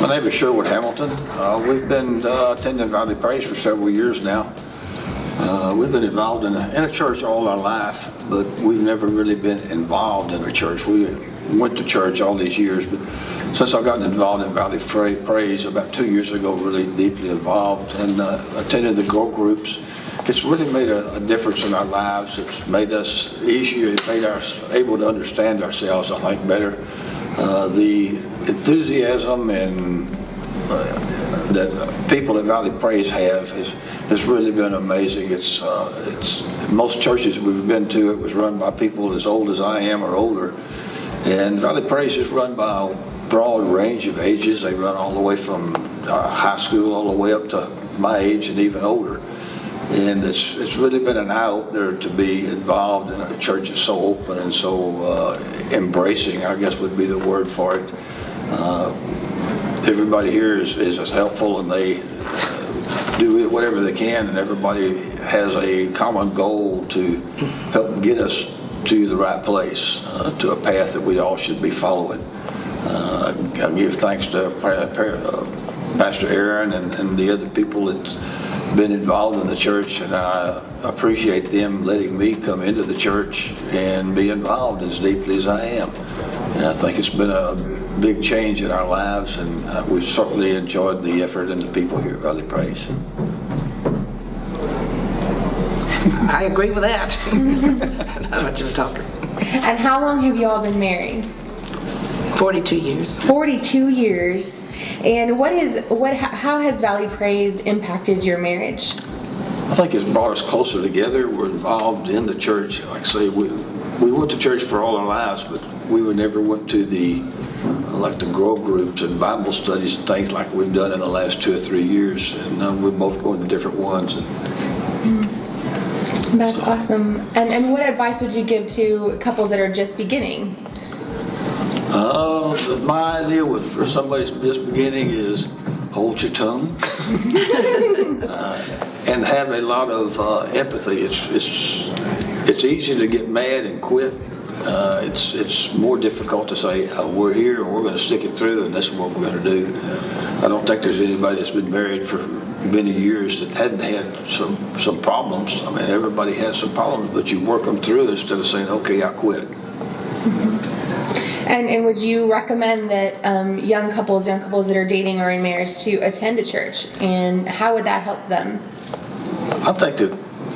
My name is Sherwood Hamilton. We've been attending Valley Praise for several years now. We've been involved in a church all our life, but we've never really been involved in a church. We went to church all these years, but since I've gotten involved in Valley Praise about 2 years ago, really deeply involved and attended the grow groups, it's really made a difference in our lives. It's made us easier, it made us able to understand ourselves, I think, better. The enthusiasm and that people at Valley Praise have has really been amazing. It's most churches we've been to, it was run by people as old as I am or older, and Valley Praise is run by a broad range of ages. They run all the way from high school all the way up to my age and even older. And it's really been an eye-opener to be involved in a church that's so open and so embracing, I guess would be the word for it. Everybody here is as helpful, and they do whatever they can, and everybody has a common goal to help get us to the right place, to a path that we all should be following. I give thanks to Pastor Aaron and the other people that's been involved in the church, and I appreciate them letting me come into the church and be involved as deeply as I am. And I think it's been a big change in our lives, and we've certainly enjoyed the effort and the people here at Valley Praise. I agree with that. I'm not much of a talker. And how long have you all been married? 42 years. 42 years. And how has Valley Praise impacted your marriage? I think it's brought us closer together. We're involved in the church. Like I say, we went to church for all our lives, but we never went to the grow groups and Bible studies and things like we've done in the last 2 or 3 years. And we're both going to different ones. That's awesome. And what advice would you give to couples that are just beginning? My idea for somebody just beginning is hold your tongue and have a lot of empathy. It's easy to get mad and quit. It's more difficult to say we're here and we're going to stick it through and this is what we're going to do. I don't think there's anybody that's been married for many years that hadn't had some problems. I mean, everybody has some problems, but you work them through instead of saying, okay, I quit. And would you recommend that young couples that are dating or in marriage to attend a church? And how would that help them? I think that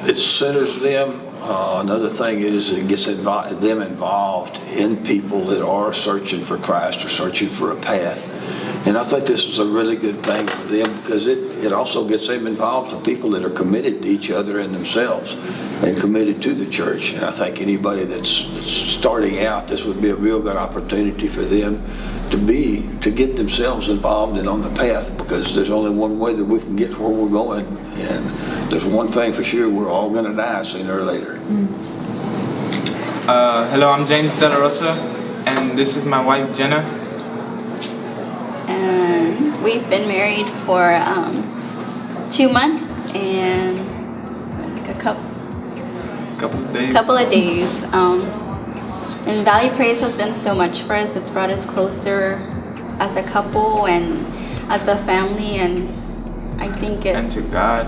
it centers them. Another thing is it gets them involved in people that are searching for Christ or searching for a path. And I think this is a really good thing for them because it also gets them involved to people that are committed to each other and themselves and committed to the church. And I think anybody that's starting out, this would be a real good opportunity for them to get themselves involved and on the path, because there's only one way that we can get where we're going. And there's one thing for sure, we're all going to die sooner or later. Hello, I'm James De La Rosa, and this is my wife, Jenna. And we've been married for 2 months and a couple of days. And Valley Praise has done so much for us. It's brought us closer as a couple and as a family, and I think it's... And to God,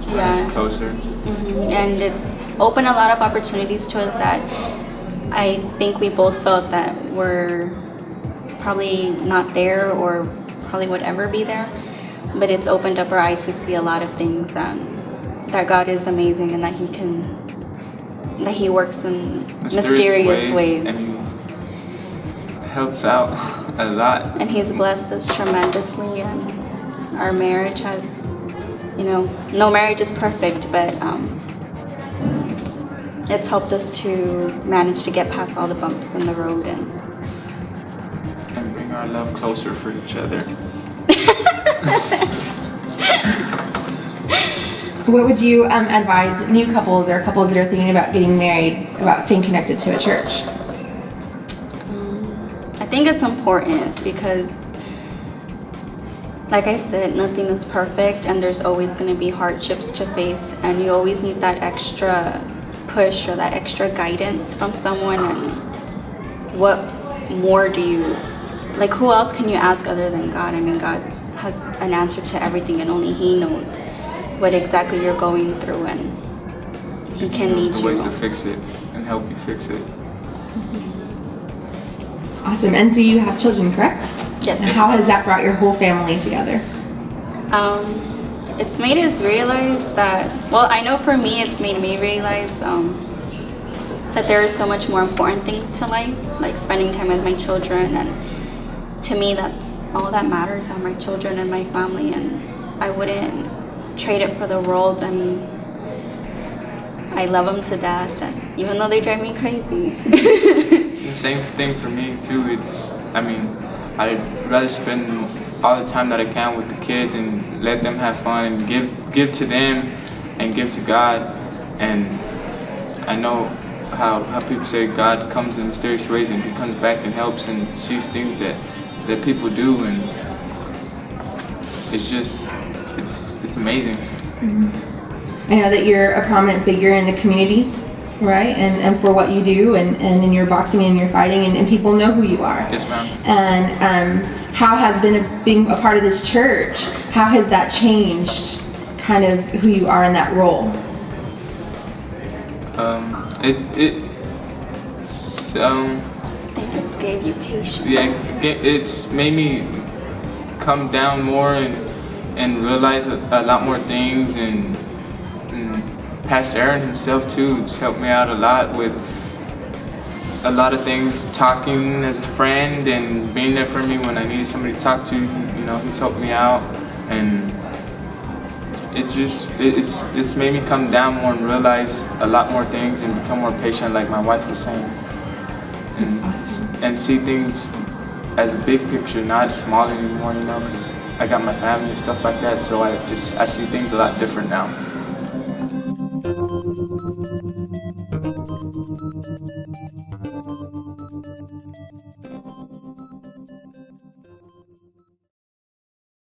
yeah, closer. Mm-hmm. And it's opened a lot of opportunities to us that I think we both felt that were probably not there or probably would ever be there. But it's opened up our eyes to see a lot of things, that God is amazing and that He works in mysterious ways. And He helps out a lot. And He's blessed us tremendously, and our marriage has, no marriage is perfect, but it's helped us to manage to get past all the bumps in the road and bring our love closer for each other. What would you advise new couples or couples that are thinking about getting married about staying connected to a church? I think it's important because, like I said, nothing is perfect and there's always going to be hardships to face, and you always need that extra push or that extra guidance from someone. And what more do you like, who else can you ask other than God? I mean, God has an answer to everything, and only He knows what exactly you're going through, and He can lead the ways to you. fix it and help you fix it. Awesome. And so you have children, correct? Yes. And how has that brought your whole family together? It's made us realize that, well, I know for me, it's made me realize that there are so much more important things to life, like spending time with my children, and to me, that's all that matters are my children and my family, and I wouldn't trade it for the world. I mean, I love them to death, and even though they drive me crazy. The same thing for me too. I'd rather spend all the time that I can with the kids and let them have fun and give to them and give to God. And I know how people say God comes in mysterious ways, and He comes back and helps and sees things that people do, and it's amazing. I know that you're a prominent figure in the community, right? And for what you do, and in your boxing and your fighting, and people know who you are. Yes, ma'am. And how has being a part of this church, how has that changed kind of who you are in that role? I think it's gave you patience. Yeah, it's made me come down more and realize a lot more things, and Pastor Aaron himself too has helped me out a lot with a lot of things, talking as a friend and being there for me when I needed somebody to talk to. He's helped me out, and it's made me come down more and realize a lot more things and become more patient, like my wife was saying, and see things as a big picture, not small anymore. Because I got my family and stuff like that, so I see things a lot different now.